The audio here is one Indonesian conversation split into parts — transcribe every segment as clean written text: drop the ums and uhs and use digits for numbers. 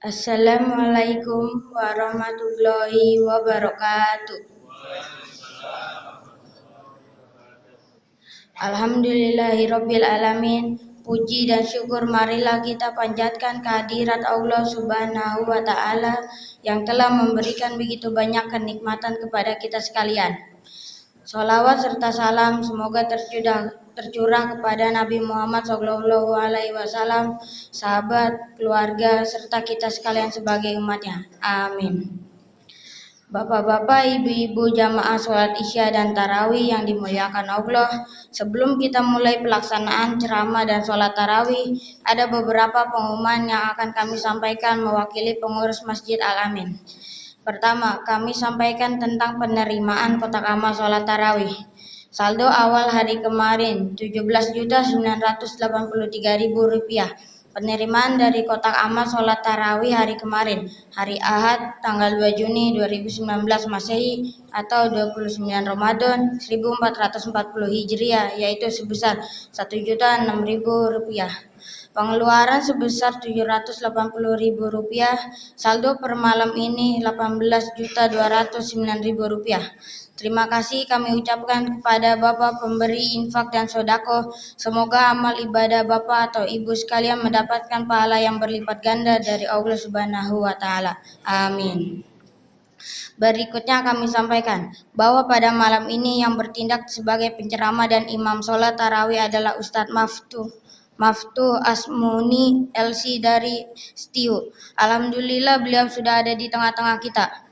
Assalamualaikum warahmatullahi wabarakatuh. Alhamdulillahirabbil alamin. Puji dan syukur marilah kita panjatkan kehadirat Allah Subhanahu wa taala yang telah memberikan begitu banyak kenikmatan kepada kita sekalian. Sholawat serta salam semoga tercurah kepada Nabi Muhammad SAW, sahabat, keluarga, serta kita sekalian sebagai umatnya. Amin. Bapak-bapak, ibu-ibu jamaah sholat isya dan tarawih yang dimuliakan Allah, sebelum kita mulai pelaksanaan ceramah dan sholat tarawih, ada beberapa pengumuman yang akan kami sampaikan mewakili pengurus Masjid Al-Amin. Pertama, kami sampaikan tentang penerimaan kotak amal sholat tarawih. Saldo awal hari kemarin Rp17.983.000. Penerimaan dari kotak amal sholat tarawih hari kemarin, hari Ahad, tanggal 2 Juni 2019 Masehi atau 29 Ramadan 1440 Hijriah, yaitu sebesar Rp1.006.000. Pengeluaran sebesar Rp780.000. Saldo per malam ini Rp18.209.000. Terima kasih kami ucapkan kepada Bapak pemberi infak dan sodako. Semoga amal ibadah Bapak atau Ibu sekalian mendapatkan pahala yang berlipat ganda dari Allah Subhanahu wa taala. Amin. Berikutnya kami sampaikan bahwa pada malam ini yang bertindak sebagai penceramah dan imam sholat tarawih adalah Ustadz Maftuh Asmuni LC dari Stiu. Alhamdulillah beliau sudah ada di tengah-tengah kita.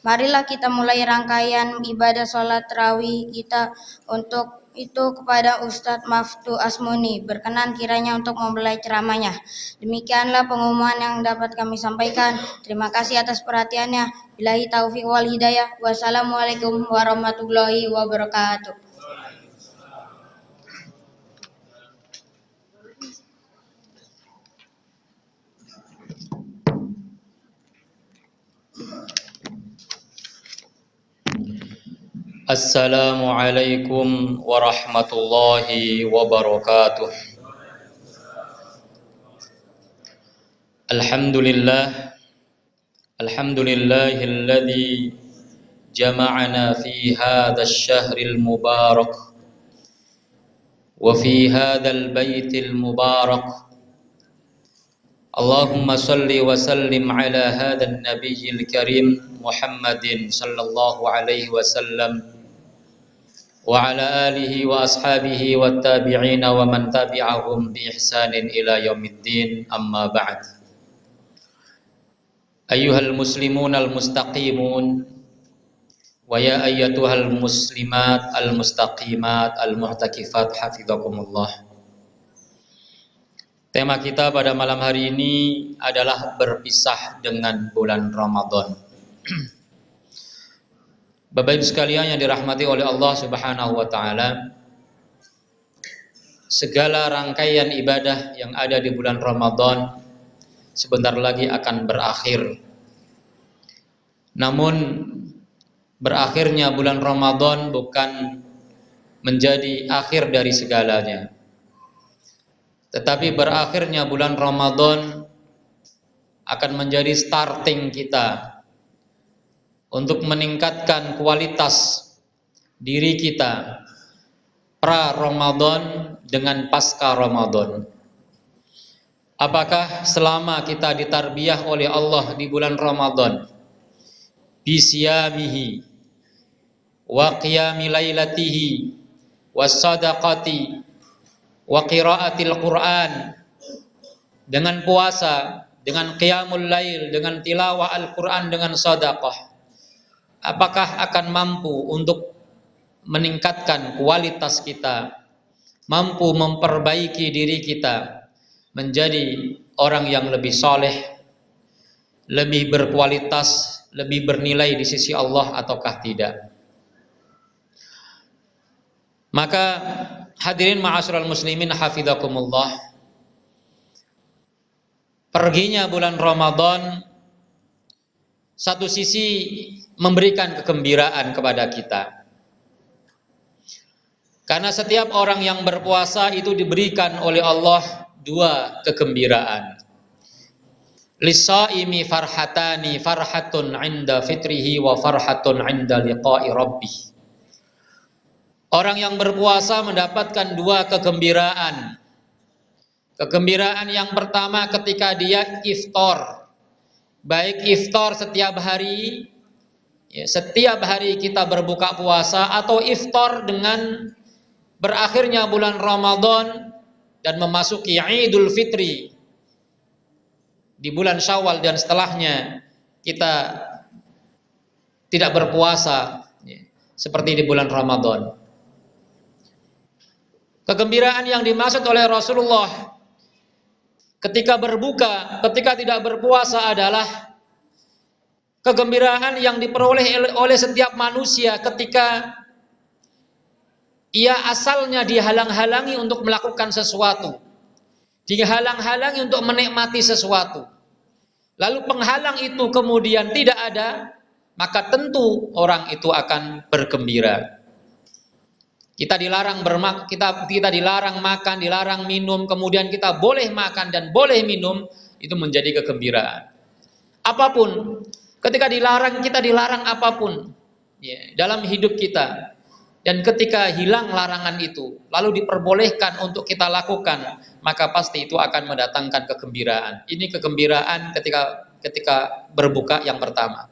Marilah kita mulai rangkaian ibadah sholat tarawih kita. Untuk itu kepada Ustadz Maftuh Asmuni berkenan kiranya untuk memulai ceramahnya. Demikianlah pengumuman yang dapat kami sampaikan. Terima kasih atas perhatiannya. Billahi taufiq wal hidayah. Wassalamualaikum warahmatullahi wabarakatuh. Assalamualaikum warahmatullahi wabarakatuh. Alhamdulillahilladzi jama'ana fi hadzal syahril mubarak wa fi hadzal baitil mubarak. Allahumma salli wa sallim ala hadzal nabiyil karim Muhammadin sallallahu alaihi wasallam wa ala alihi wa ashabihi wa tabi'ina wa man tabi'ahum bi ihsanin ila yaumiddin, amma ba'd. Ayyuhal muslimun al mustaqimun wa ya ayyatuhal muslimat al mustaqimat al muhtakifat hafizakumullah. Tema kita pada malam hari ini adalah berpisah dengan bulan Ramadan. Bapak Ibu sekalian yang dirahmati oleh Allah Subhanahu wa taala, segala rangkaian ibadah yang ada di bulan Ramadan sebentar lagi akan berakhir. Namun berakhirnya bulan Ramadan bukan menjadi akhir dari segalanya. Tetapi berakhirnya bulan Ramadan akan menjadi starting kita untuk meningkatkan kualitas diri kita pra-Ramadan dengan pasca Ramadan. Apakah selama kita ditarbiyah oleh Allah di bulan Ramadan, bisyamihi wa qiyami lailatihi was sadaqati wa qiraatil Qur'an, dengan puasa, dengan qiyamul lail, dengan tilawah Al-Qur'an, dengan sedekah, apakah akan mampu untuk meningkatkan kualitas kita, mampu memperbaiki diri kita menjadi orang yang lebih soleh, lebih berkualitas, lebih bernilai di sisi Allah ataukah tidak? Maka hadirin ma'asyiral muslimin hafizakumullah, perginya bulan Ramadan satu sisi memberikan kegembiraan kepada kita, karena setiap orang yang berpuasa itu diberikan oleh Allah dua kegembiraan. Lis-shaimi farhatani, farhatun 'inda fitrihi wa farhatun 'inda liqa'i rabbih. Orang yang berpuasa mendapatkan dua kegembiraan. Kegembiraan yang pertama ketika dia iftar. Baik iftar setiap hari, ya, setiap hari kita berbuka puasa, atau iftar dengan berakhirnya bulan Ramadan dan memasuki Idul Fitri di bulan Syawal dan setelahnya kita tidak berpuasa, ya, seperti di bulan Ramadan. Kegembiraan yang dimaksud oleh Rasulullah ketika berbuka, ketika tidak berpuasa adalah kegembiraan yang diperoleh oleh setiap manusia ketika ia asalnya dihalang-halangi untuk melakukan sesuatu, dihalang-halangi untuk menikmati sesuatu. Lalu penghalang itu kemudian tidak ada, maka tentu orang itu akan bergembira. Kita dilarang kita dilarang makan, dilarang minum, kemudian kita boleh makan dan boleh minum, itu menjadi kegembiraan. Apapun, ketika kita dilarang apapun, ya, dalam hidup kita, dan ketika hilang larangan itu, lalu diperbolehkan untuk kita lakukan, maka pasti itu akan mendatangkan kegembiraan. Ini kegembiraan ketika berbuka yang pertama.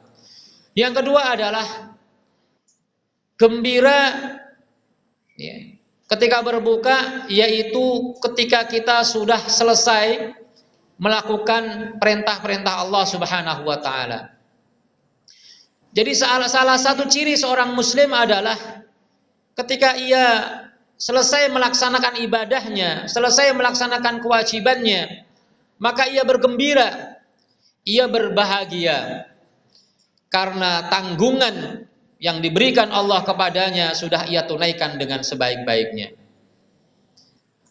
Yang kedua adalah gembira, ya, ketika berbuka, yaitu ketika kita sudah selesai melakukan perintah-perintah Allah Subhanahu wa taala. Jadi salah satu ciri seorang muslim adalah ketika ia selesai melaksanakan ibadahnya, selesai melaksanakan kewajibannya, maka ia bergembira, ia berbahagia karena tanggungan yang diberikan Allah kepadanya sudah ia tunaikan dengan sebaik-baiknya.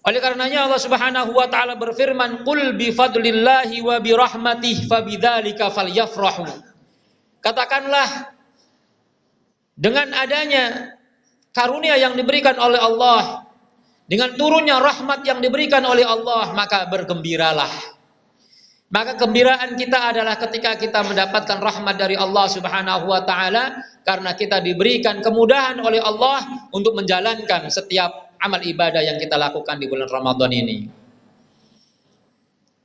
Oleh karenanya Allah Subhanahu wa taala berfirman, "Qul bi fadlillahi wa bi rahmatihi fabidzalika falyafrahu." Katakanlah, dengan adanya karunia yang diberikan oleh Allah, dengan turunnya rahmat yang diberikan oleh Allah, maka bergembiralah. Maka kegembiraan kita adalah ketika kita mendapatkan rahmat dari Allah Subhanahu wa taala karena kita diberikan kemudahan oleh Allah untuk menjalankan setiap amal ibadah yang kita lakukan di bulan Ramadan ini.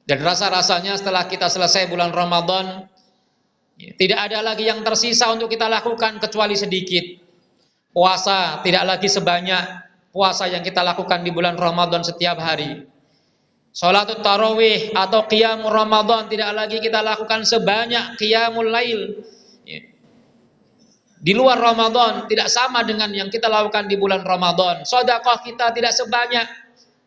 Dan rasa-rasanya setelah kita selesai bulan Ramadan, tidak ada lagi yang tersisa untuk kita lakukan kecuali sedikit. Puasa tidak lagi sebanyak puasa yang kita lakukan di bulan Ramadan setiap hari. Sholatul tarawih atau qiyamul Ramadan tidak lagi kita lakukan sebanyak qiyamul lail. Di luar Ramadan tidak sama dengan yang kita lakukan di bulan Ramadan. Sedekah kita tidak sebanyak,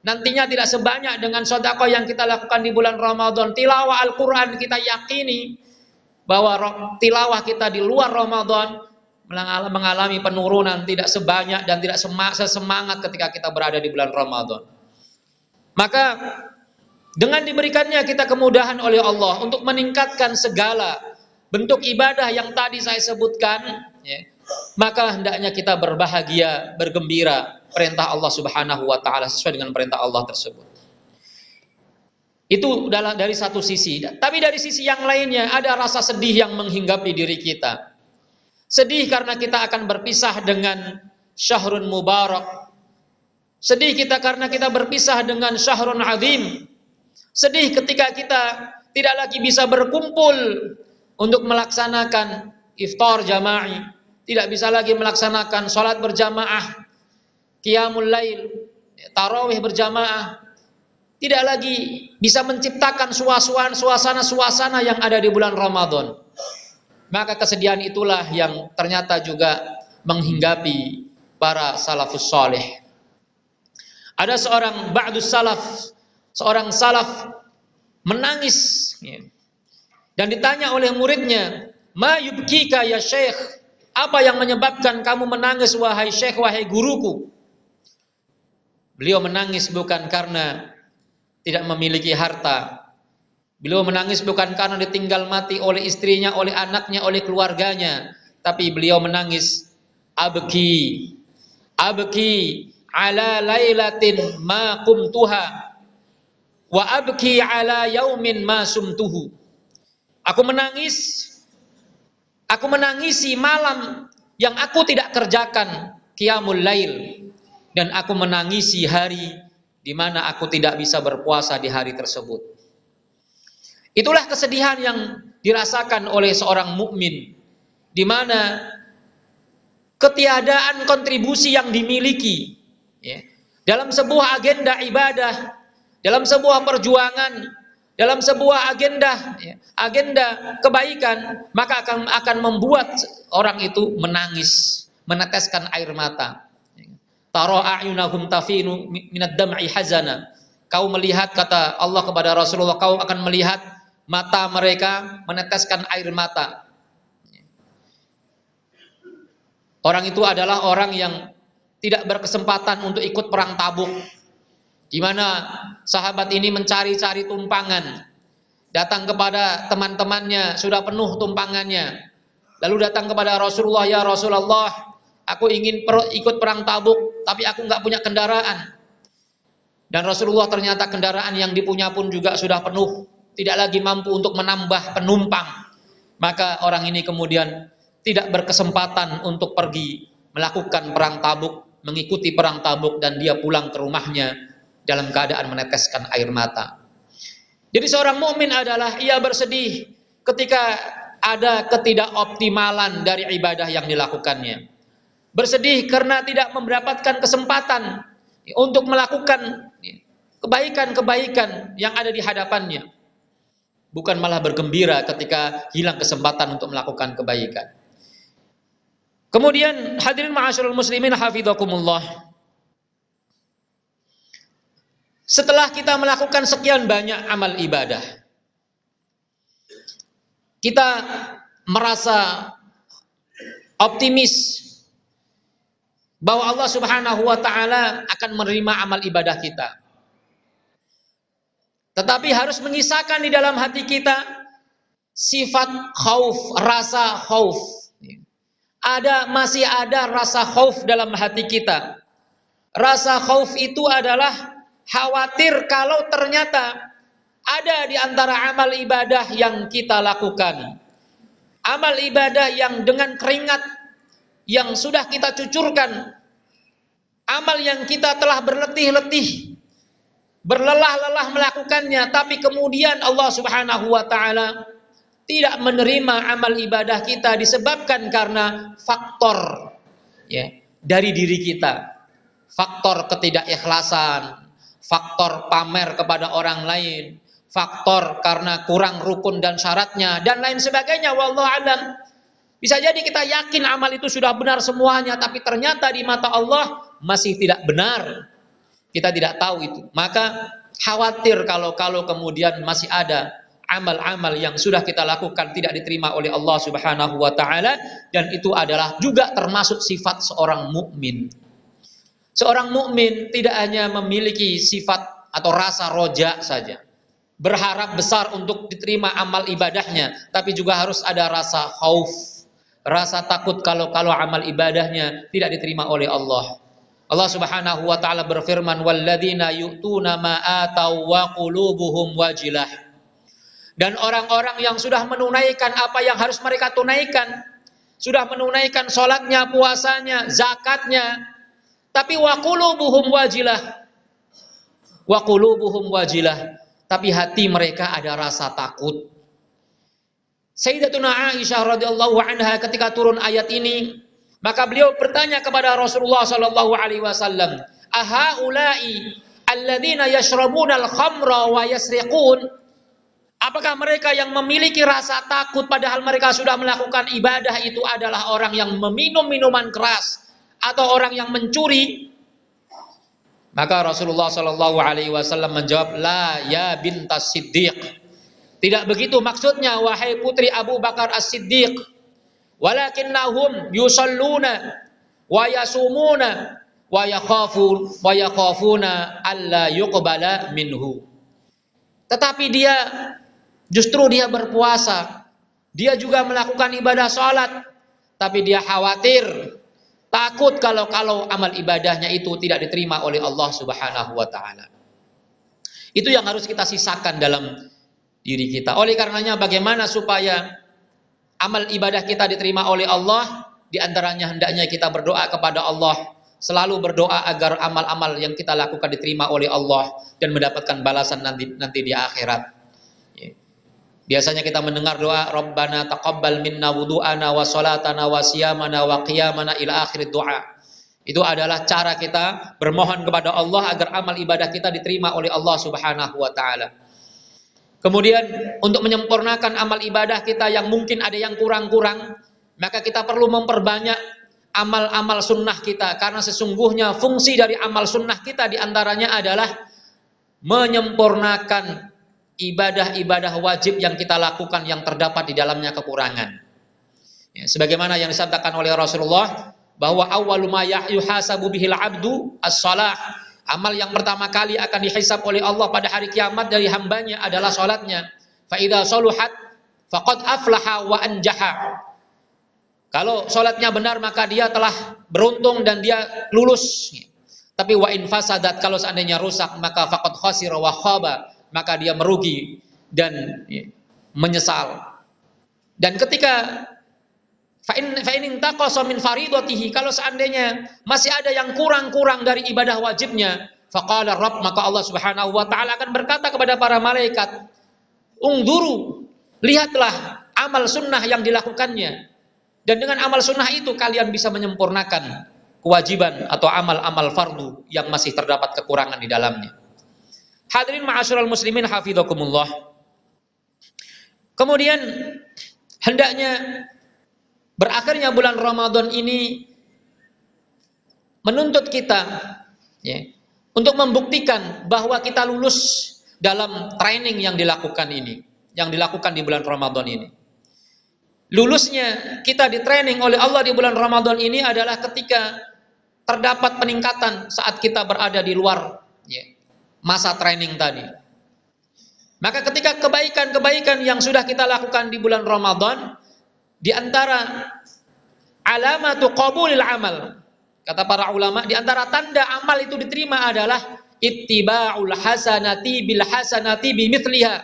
nantinya tidak sebanyak dengan sedekah yang kita lakukan di bulan Ramadan. Tilawah Al-Quran kita yakini bahwa tilawah kita di luar Ramadan mengalami penurunan, tidak sebanyak dan tidak sesemangat ketika kita berada di bulan Ramadan. Maka dengan diberikannya kita kemudahan oleh Allah untuk meningkatkan segala bentuk ibadah yang tadi saya sebutkan, ya, maka hendaknya kita berbahagia, bergembira perintah Allah Subhanahu wa taala sesuai dengan perintah Allah tersebut. Itu dari satu sisi. Tapi dari sisi yang lainnya ada rasa sedih yang menghinggapi diri kita. Sedih karena kita akan berpisah dengan syahrun mubarak. Sedih kita karena kita berpisah dengan syahrun azim. Sedih ketika kita tidak lagi bisa berkumpul untuk melaksanakan iftar jama'i, tidak bisa lagi melaksanakan sholat berjamaah, qiyamul lail, tarawih berjamaah, tidak lagi bisa menciptakan suasana-suasana yang ada di bulan Ramadan. Maka kesedihan itulah yang ternyata juga menghinggapi para salafus saleh. Ada seorang ba'dus salaf, seorang salaf menangis, ya, dan ditanya oleh muridnya, "Ma yubkika ya syekh?" Apa yang menyebabkan kamu menangis wahai syekh, wahai guruku? Beliau menangis bukan karena tidak memiliki harta. Beliau menangis bukan karena ditinggal mati oleh istrinya, oleh anaknya, oleh keluarganya, tapi beliau menangis abki ala lailatin ma qumtuha wa abki ala yaumin ma sumtuhu. Aku menangisi malam yang aku tidak kerjakan qiyamul lail, dan aku menangisi hari di mana aku tidak bisa berpuasa di hari tersebut. Itulah kesedihan yang dirasakan oleh seorang mukmin, di mana ketiadaan kontribusi yang dimiliki, ya, dalam sebuah agenda ibadah, dalam sebuah perjuangan, dalam sebuah agenda, ya, agenda kebaikan, maka akan membuat orang itu menangis, meneteskan air mata. Tara a'yunahum tafinu minad dam'i hazana. Kau melihat, kata Allah kepada Rasulullah, kau akan melihat mata mereka meneteskan air mata. Orang itu adalah orang yang tidak berkesempatan untuk ikut perang Tabuk, di mana sahabat ini mencari-cari tumpangan, datang kepada teman-temannya, sudah penuh tumpangannya, lalu datang kepada Rasulullah, ya Rasulullah, aku ingin ikut perang Tabuk, tapi aku nggak punya kendaraan. Dan Rasulullah ternyata kendaraan yang dipunya pun juga sudah penuh, tidak lagi mampu untuk menambah penumpang. Maka orang ini kemudian tidak berkesempatan untuk pergi melakukan perang Tabuk, mengikuti perang Tabuk, dan dia pulang ke rumahnya dalam keadaan meneteskan air mata. Jadi seorang mukmin adalah ia bersedih ketika ada ketidakoptimalan dari ibadah yang dilakukannya. Bersedih karena tidak mendapatkan kesempatan untuk melakukan kebaikan-kebaikan yang ada di hadapannya. Bukan malah bergembira ketika hilang kesempatan untuk melakukan kebaikan. Kemudian hadirin ma'asyiral muslimin hafizakumullah. Setelah kita melakukan sekian banyak amal ibadah, kita merasa optimis bahwa Allah Subhanahu wa taala akan menerima amal ibadah kita. Tetapi harus menyisakan di dalam hati kita sifat khauf, rasa khauf. Masih ada rasa khauf dalam hati kita. Rasa khauf itu adalah khawatir kalau ternyata ada di antara amal ibadah yang kita lakukan, amal ibadah yang dengan keringat yang sudah kita cucurkan, amal yang kita telah berletih-letih, berlelah-lelah melakukannya, tapi kemudian Allah Subhanahu wa taala tidak menerima amal ibadah kita disebabkan karena faktor, ya, dari diri kita. Faktor ketidakikhlasan, faktor pamer kepada orang lain, faktor karena kurang rukun dan syaratnya, dan lain sebagainya. Wallahu a'lam. Bisa jadi kita yakin amal itu sudah benar semuanya, tapi ternyata di mata Allah masih tidak benar. Kita tidak tahu itu. Maka khawatir kalau kemudian masih ada amal-amal yang sudah kita lakukan tidak diterima oleh Allah Subhanahu wa taala, dan itu adalah juga termasuk sifat seorang mukmin. Seorang mukmin tidak hanya memiliki sifat atau rasa roja saja, berharap besar untuk diterima amal ibadahnya, tapi juga harus ada rasa khauf, rasa takut kalau amal ibadahnya tidak diterima oleh Allah. Allah Subhanahu wa taala berfirman, walladzina yu'tuna ma atau wa qulubuhum wajilah. Dan orang-orang yang sudah menunaikan apa yang harus mereka tunaikan, sudah menunaikan sholatnya, puasanya, zakatnya, tapi wa qulubuhum wajilah, tapi hati mereka ada rasa takut. Sayyidatuna Aisyah radhiyallahu anha ketika turun ayat ini, maka beliau bertanya kepada Rasulullah sallallahu alaihi wasallam, ahaula'i alladzina yashrabuna al-khamra wa yasriqun? Apakah mereka yang memiliki rasa takut padahal mereka sudah melakukan ibadah itu adalah orang yang meminum minuman keras atau orang yang mencuri? Maka Rasulullah sallallahu alaihi wasallam menjawab, la ya bintas Siddiq. Tidak begitu maksudnya wahai putri Abu Bakar As-Siddiq. Walakinnahum yusalluna wa yasumuna wa yakhafuna alla yuqbala minhu. Tetapi justru dia berpuasa, dia juga melakukan ibadah sholat, tapi dia khawatir, takut kalau amal ibadahnya itu tidak diterima oleh Allah Subhanahu wa taala. Itu yang harus kita sisakan dalam diri kita. Oleh karenanya bagaimana supaya amal ibadah kita diterima oleh Allah? Di antaranya hendaknya kita berdoa kepada Allah, selalu berdoa agar amal-amal yang kita lakukan diterima oleh Allah dan mendapatkan balasan nanti di akhirat. Biasanya kita mendengar doa Rabbana taqabbal minna wudu'ana wa salatana wa siyamana wa qiyamana ila akhir doa. Itu adalah cara kita bermohon kepada Allah agar amal ibadah kita diterima oleh Allah Subhanahu wa taala. Kemudian untuk menyempurnakan amal ibadah kita yang mungkin ada yang kurang-kurang, maka kita perlu memperbanyak amal-amal sunnah kita, karena sesungguhnya fungsi dari amal sunnah kita diantaranya adalah menyempurnakan ibadah-ibadah wajib yang kita lakukan yang terdapat di dalamnya kekurangan. Ya, sebagaimana yang disabdakan oleh Rasulullah bahwa awwalu ma yuhasabu bihil abdu as-shalah. Amal yang pertama kali akan dihisab oleh Allah pada hari kiamat dari hambanya adalah salatnya. Fa idza saluhat faqad aflaha wa anjaha. Kalau salatnya benar maka dia telah beruntung dan dia lulus. Tapi wa in fasadat, kalau seandainya rusak maka faqad khasira wa khaba, maka dia merugi dan menyesal. Dan ketika fa in intaqasa min faridatihi, kalau seandainya masih ada yang kurang-kurang dari ibadah wajibnya, faqala rabb, maka Allah Subhanahu wa taala akan berkata kepada para malaikat, ungduru, lihatlah amal sunnah yang dilakukannya, dan dengan amal sunnah itu kalian bisa menyempurnakan kewajiban atau amal-amal fardu yang masih terdapat kekurangan di dalamnya. Hadirin ma'asyiral muslimin hafizakumullah. Kemudian hendaknya berakhirnya bulan Ramadan ini menuntut kita untuk membuktikan bahwa kita lulus dalam training yang dilakukan ini, yang dilakukan di bulan Ramadan ini. Lulusnya kita di training oleh Allah di bulan Ramadan ini adalah ketika terdapat peningkatan saat kita berada di luar masa training tadi. Maka ketika kebaikan-kebaikan yang sudah kita lakukan di bulan Ramadan, di antara alamatu qabulil amal, kata para ulama, di antara tanda amal itu diterima adalah ittiba'ul hasanati bil hasanati bimithliha.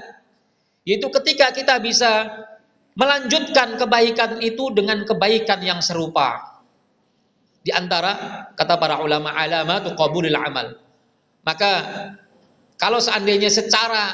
Yaitu ketika kita bisa melanjutkan kebaikan itu dengan kebaikan yang serupa. Di antara, kata para ulama, alamatu qabulil amal. Maka kalau seandainya secara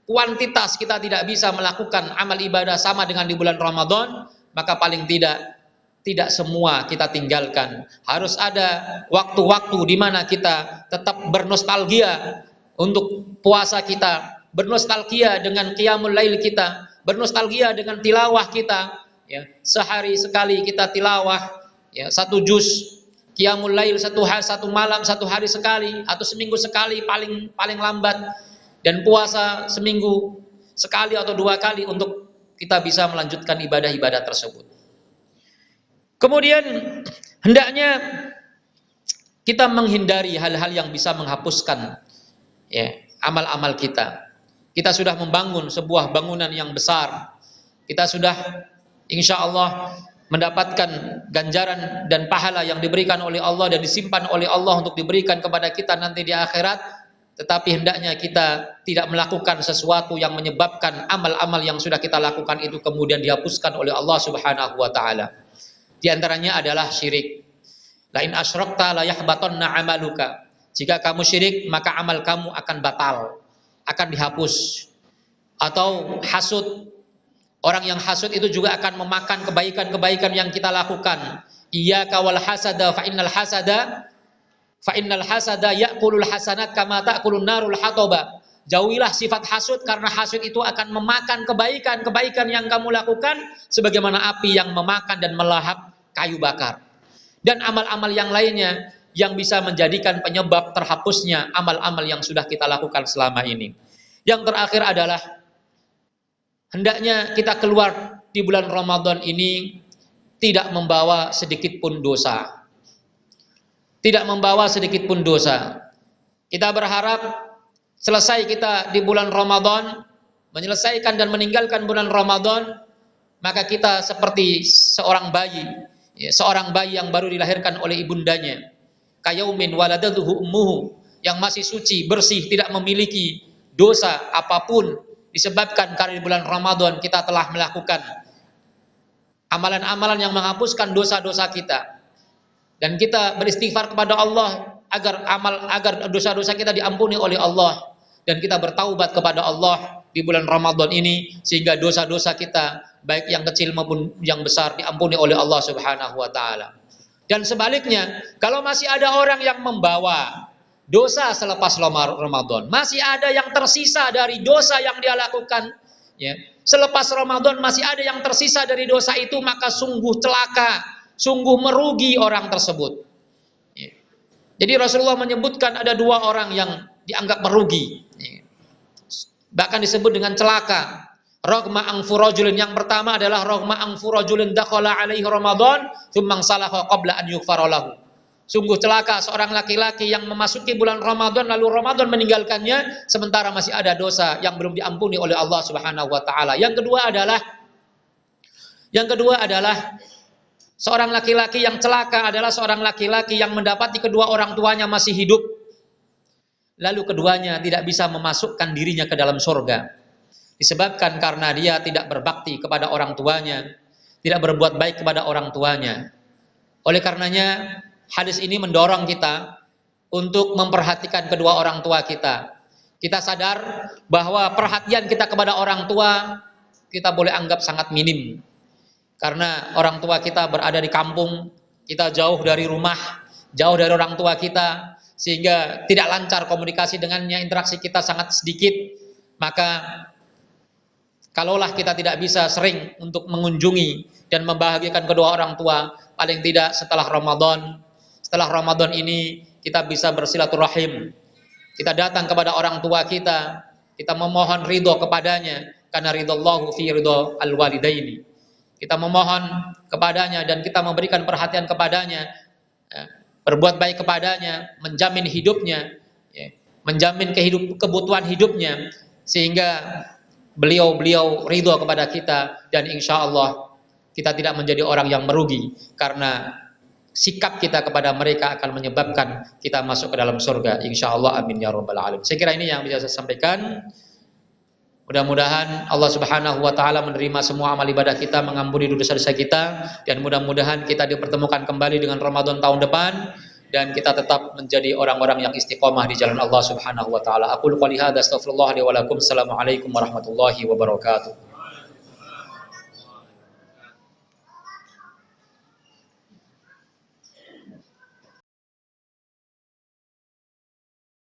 kuantitas kita tidak bisa melakukan amal ibadah sama dengan di bulan Ramadan, maka paling tidak semua kita tinggalkan. Harus ada waktu-waktu di mana kita tetap bernostalgia untuk puasa kita, bernostalgia dengan qiyamul lail kita, bernostalgia dengan tilawah kita. Ya, sehari sekali kita tilawah, ya, 1 juz qiyamul lail, satu malam, 1 hari sekali, atau seminggu sekali paling lambat, dan puasa seminggu sekali atau 2 kali untuk kita bisa melanjutkan ibadah-ibadah tersebut. Kemudian hendaknya kita menghindari hal-hal yang bisa menghapuskan amal-amal kita. Kita sudah membangun sebuah bangunan yang besar. Kita sudah insya Allah mendapatkan ganjaran dan pahala yang diberikan oleh Allah dan disimpan oleh Allah untuk diberikan kepada kita nanti di akhirat. Tetapi hendaknya kita tidak melakukan sesuatu yang menyebabkan amal-amal yang sudah kita lakukan itu kemudian dihapuskan oleh Allah Subhanahu wa taala. Di antaranya adalah syirik. La in asyrakta la yahbatanna amaluka. Jika kamu syirik, maka amal kamu akan batal, akan dihapus. Atau hasud. Orang yang hasud itu juga akan memakan kebaikan-kebaikan yang kita lakukan. Iyyaka wal hasada fa innal hasada ya'kulul hasanat kama ta'kulun narul hataba. Jauhilah sifat hasud, karena hasud itu akan memakan kebaikan-kebaikan yang kamu lakukan sebagaimana api yang memakan dan melahap kayu bakar. Dan amal-amal yang lainnya yang bisa menjadikan penyebab terhapusnya amal-amal yang sudah kita lakukan selama ini. Yang terakhir adalah hendaknya kita keluar di bulan Ramadan ini tidak membawa sedikit pun dosa. Tidak membawa sedikit pun dosa. Kita berharap selesai kita di bulan Ramadan, menyelesaikan dan meninggalkan bulan Ramadan, maka kita seperti seorang bayi yang baru dilahirkan oleh ibundanya. Kayaumin waladatuhu ummuhu, yang masih suci, bersih, tidak memiliki dosa apapun, disebabkan karena di bulan Ramadan kita telah melakukan amalan-amalan yang menghapuskan dosa-dosa kita, dan kita beristighfar kepada Allah agar dosa-dosa kita diampuni oleh Allah, dan kita bertaubat kepada Allah di bulan Ramadan ini sehingga dosa-dosa kita baik yang kecil maupun yang besar diampuni oleh Allah Subhanahu wa taala. Dan sebaliknya, kalau masih ada orang yang membawa dosa selepas Ramadan, masih ada yang tersisa dari dosa yang dia lakukan, ya. Selepas Ramadan masih ada yang tersisa dari dosa itu, maka sungguh celaka, sungguh merugi orang tersebut. Ya. Jadi Rasulullah menyebutkan ada dua orang yang dianggap merugi, ya. Bahkan disebut dengan celaka. Ragma anfu rajulin, yang pertama adalah ragma anfu rajulin dakhala alaihi Ramadan tsumma salaha qabla an yughfara lahu. Sungguh celaka seorang laki-laki yang memasuki bulan Ramadan lalu Ramadan meninggalkannya sementara masih ada dosa yang belum diampuni oleh Allah Subhanahu wa taala. Yang kedua adalah seorang laki-laki yang celaka adalah seorang laki-laki yang mendapati kedua orang tuanya masih hidup, lalu keduanya tidak bisa memasukkan dirinya ke dalam surga. Disebabkan karena dia tidak berbakti kepada orang tuanya, tidak berbuat baik kepada orang tuanya. Oleh karenanya, hadis ini mendorong kita untuk memperhatikan kedua orang tua kita. Kita sadar bahwa perhatian kita kepada orang tua kita boleh anggap sangat minim. Karena orang tua kita berada di kampung, kita jauh dari rumah, jauh dari orang tua kita, sehingga tidak lancar komunikasi dengannya, interaksi kita sangat sedikit. Maka kalaulah kita tidak bisa sering untuk mengunjungi dan membahagiakan kedua orang tua, paling tidak setelah Ramadan ini kita bisa bersilaturahim. Kita datang kepada orang tua kita, kita memohon ridho kepadanya, karena ridhollahu fi ridho al-walidaini. Kita memohon kepadanya dan kita memberikan perhatian kepadanya, berbuat baik kepadanya, menjamin hidupnya, menjamin kebutuhan hidupnya, sehingga beliau ridho kepada kita, dan insya Allah kita tidak menjadi orang yang merugi karena sikap kita kepada mereka akan menyebabkan kita masuk ke dalam surga, insya Allah. Amin ya rabbal alamin. Saya kira ini yang bisa saya sampaikan. Mudah-mudahan Allah Subhanahu wa taala menerima semua amal ibadah kita, mengampuni dosa-dosa kita, dan mudah-mudahan kita dipertemukan kembali dengan Ramadan tahun depan dan kita tetap menjadi orang-orang yang istiqomah di jalan Allah Subhanahu wa taala. Aqulu qouli hadza astaghfirullah li wa lakum. Assalamualaikum warahmatullahi wabarakatuh.